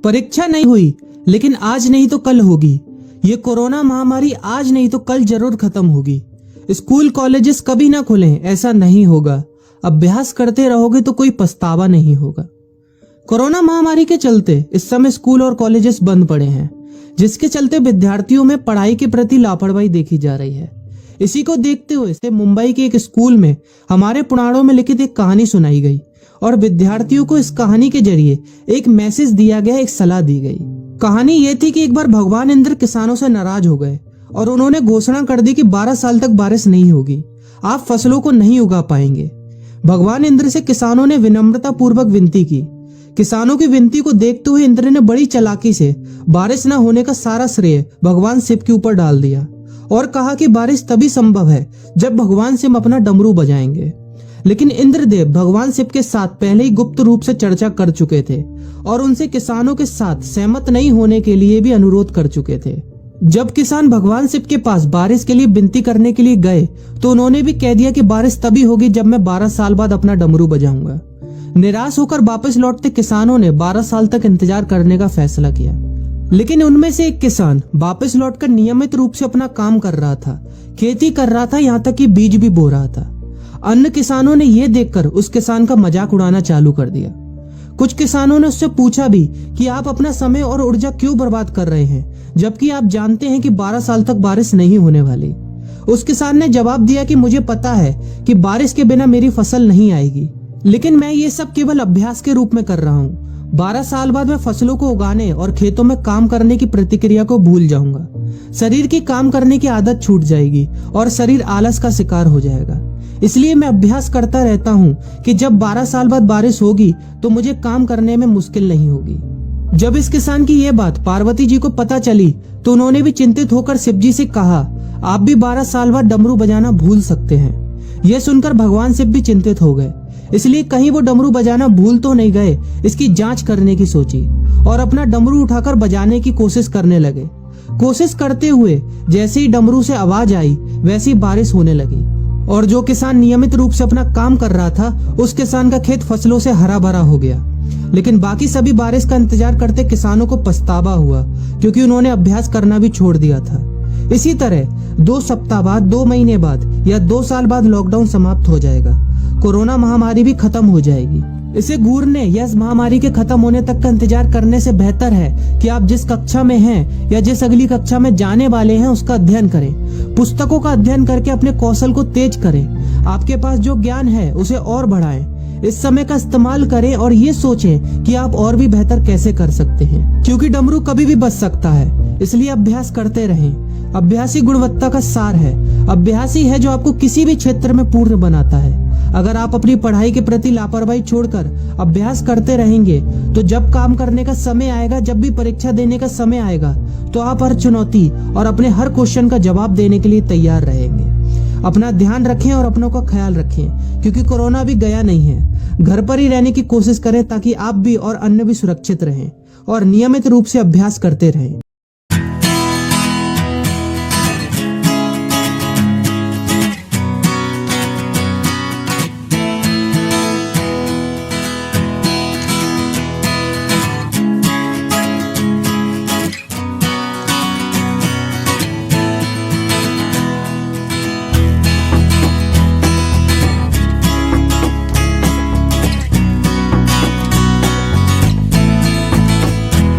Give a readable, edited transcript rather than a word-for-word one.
परीक्षा नहीं हुई, लेकिन आज नहीं तो कल होगी। ये कोरोना महामारी आज नहीं तो कल जरूर खत्म होगी। स्कूल कॉलेजेस कभी ना खुलें, ऐसा नहीं होगा। अभ्यास करते रहोगे तो कोई पछतावा नहीं होगा। कोरोना महामारी के चलते इस समय स्कूल और कॉलेजेस बंद पड़े हैं, जिसके चलते विद्यार्थियों में पढ़ाई के प्रति लापरवाही देखी जा रही है। इसी को देखते हुए मुंबई के एक स्कूल में हमारे पुराणों में लिखित एक कहानी सुनाई गई और विद्यार्थियों को इस कहानी के जरिए एक मैसेज दिया गया, एक सलाह दी गई। कहानी ये थी कि एक बार भगवान इंद्र किसानों से नाराज हो गए और उन्होंने घोषणा कर दी कि 12 साल तक बारिश नहीं होगी, आप फसलों को नहीं उगा पाएंगे। भगवान इंद्र से किसानों ने विनम्रता पूर्वक विनती की। किसानों की विनती को देखते हुए इंद्र ने बड़ी चालाकी से बारिश न होने का सारा श्रेय भगवान शिव के ऊपर डाल दिया और कहा कि बारिश तभी संभव है जब भगवान शिव अपना डमरू बजाएंगे। लेकिन इंद्रदेव भगवान शिव के साथ पहले ही गुप्त रूप से चर्चा कर चुके थे और उनसे किसानों के साथ सहमत नहीं होने के लिए भी अनुरोध कर चुके थे। जब किसान भगवान शिव के पास बारिश के लिए विनती करने के लिए गए तो उन्होंने भी कह दिया कि बारिश तभी होगी जब मैं 12 साल बाद अपना डमरू बजाऊंगा। निराश होकर वापस लौटते किसानों ने 12 साल तक इंतजार करने का फैसला किया। लेकिन उनमें से एक किसान वापस लौटकर नियमित रूप से अपना काम कर रहा था, खेती कर रहा था, यहाँ तक कि बीज भी बो रहा था। अन्य किसानों ने यह देखकर उस किसान का मजाक उड़ाना चालू कर दिया। कुछ किसानों ने उससे पूछा भी कि आप अपना समय और ऊर्जा क्यों बर्बाद कर रहे हैं, जबकि आप जानते हैं कि 12 साल तक बारिश नहीं होने वाली। उस किसान ने जवाब दिया कि मुझे पता है कि बारिश के बिना मेरी फसल नहीं आएगी, लेकिन मैं ये सब केवल अभ्यास के रूप में कर रहा हूँ। 12 साल बाद मैं फसलों को उगाने और खेतों में काम करने की प्रतिक्रिया को भूल जाऊंगा। शरीर की काम करने की आदत छूट जाएगी और शरीर आलस का शिकार हो जाएगा। इसलिए मैं अभ्यास करता रहता हूँ कि जब 12 साल बाद बारिश होगी तो मुझे काम करने में मुश्किल नहीं होगी। जब इस किसान की ये बात पार्वती जी को पता चली तो उन्होंने भी चिंतित होकर शिव जी से कहा, आप भी 12 साल बाद डमरू बजाना भूल सकते हैं। यह सुनकर भगवान शिव भी चिंतित हो गए, इसलिए कहीं वो डमरू बजाना भूल तो नहीं गए, इसकी जांच करने की सोची और अपना डमरू उठाकर बजाने की कोशिश करने लगे। कोशिश करते हुए जैसे ही डमरू से आवाज आई वैसी बारिश होने लगी और जो किसान नियमित रूप से अपना काम कर रहा था उस किसान का खेत फसलों से हरा भरा हो गया। लेकिन बाकी सभी बारिश का इंतजार करते किसानों को पछतावा हुआ, क्योंकि उन्होंने अभ्यास करना भी छोड़ दिया था। इसी तरह 2 सप्ताह बाद, 2 महीने बाद या 2 साल बाद लॉकडाउन समाप्त हो जाएगा। कोरोना महामारी भी खत्म हो जाएगी। इसे घूरने या इस महामारी के खत्म होने तक का इंतजार करने से बेहतर है कि आप जिस कक्षा में हैं या जिस अगली कक्षा में जाने वाले हैं उसका अध्ययन करें। पुस्तकों का अध्ययन करके अपने कौशल को तेज करें। आपके पास जो ज्ञान है उसे और बढ़ाएं। इस समय का इस्तेमाल करें और ये सोचें कि आप और भी बेहतर कैसे कर सकते हैं, क्योंकि डमरू कभी भी बच सकता है। इसलिए अभ्यास करते रहें। अभ्यास ही गुणवत्ता का सार है। अभ्यास ही है जो आपको किसी भी क्षेत्र में पूर्ण बनाता है। अगर आप अपनी पढ़ाई के प्रति लापरवाही छोड़कर अभ्यास करते रहेंगे तो जब काम करने का समय आएगा, जब भी परीक्षा देने का समय आएगा, तो आप हर चुनौती और अपने हर क्वेश्चन का जवाब देने के लिए तैयार रहेंगे। अपना ध्यान रखें और अपनों का ख्याल रखें, क्योंकि कोरोना भी गया नहीं है। घर पर ही रहने की कोशिश करें ताकि आप भी और अन्य भी सुरक्षित रहें और नियमित रूप से अभ्यास करते रहें।